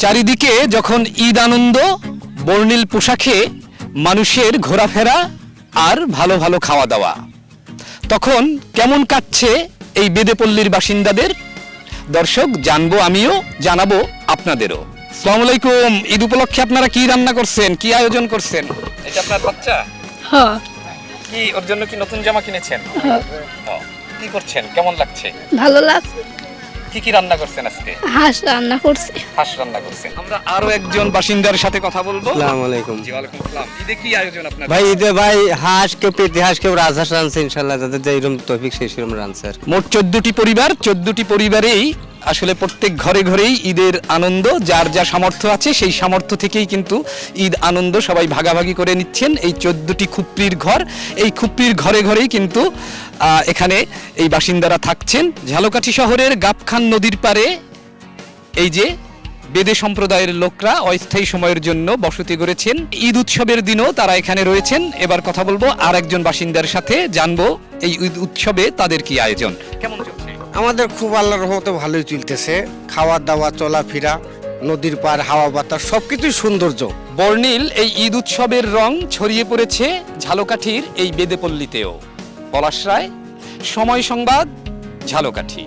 চারিদিকে যখন ঈদ আনন্দ, বর্ণিল পোশাকে মানুষের ঘোরাফেরা আর ভালো ভালো খাওয়া দাওয়া, তখন কেমন কাটছে এই বেদেপল্লীর বাসিন্দাদের? দর্শক, জানবো আমিও, জানাবো আপনাদেরও। আসসালামু আলাইকুম। ঈদ উপলক্ষে আপনারা কি রান্না করছেন, কি আয়োজন করছেন? এটা আপনার বাচ্চা? হ্যাঁ কি ওর জন্য কি নতুন জামা কিনেছেন? কি করছেন, কেমন লাগছে? ভালো লাগছে। কি কি রান্না করছেন আজকে? হাঁস রান্না করছি। হাঁস রান্না করছেন। আমরা আরো একজন বাসিন্দার সাথে কথা বলবো। আসসালামু আলাইকুম। জি, ওয়ালাইকুম আসসালাম। ঈদে কি আয়োজন আপনার? ভাই ঈদে ভাই হাঁস কেউ পেটি হাঁস কেউ রাজহাঁস রানছে, ইনশাল্লাহ যাদের যেরকম তৌফিক সেই সেরকম রানছে আর কি। মোট 14টি পরিবার, 14টি পরিবারেই আসলে প্রত্যেক ঘরে ঘরেই ঈদের আনন্দ, যার যা সামর্থ্য আছে সেই সামর্থ্য থেকেই কিন্তু ঈদ আনন্দ সবাই ভাগাভাগি করে নিচ্ছেন। এই 14টি খুপড়ির ঘর, এই খুপড়ির ঘরে ঘরেই কিন্তু এখানে এই বাসিন্দারা থাকছেন। ঝালকাঠি শহরের গাবখান নদীর পাড়ে এই যে বেদে সম্প্রদায়ের লোকরা অস্থায়ী সময়ের জন্য বসতি গড়েছেন। ঈদ উৎসবের দিনও তারা এখানে রয়েছেন। এবার কথা বলবো আর একজন বাসিন্দার সাথে, জানবো এই ঈদ উৎসবে তাদের কি আয়োজন, কেমন চলছে। আমাদের খুব আল্লাহর রহমতে ভালোই চলতেছে। খাওয়া দাওয়া, চলাফেরা, নদীর পার, হাওয়া বাতাস সবকিছুই সৌন্দর্য। বর্ণিল এই ঈদ উৎসবের রং ছড়িয়ে পড়েছে ঝালকাঠির এই বেদেপল্লীতেও। পলাশ রায়, সময় সংবাদ, ঝালকাঠি।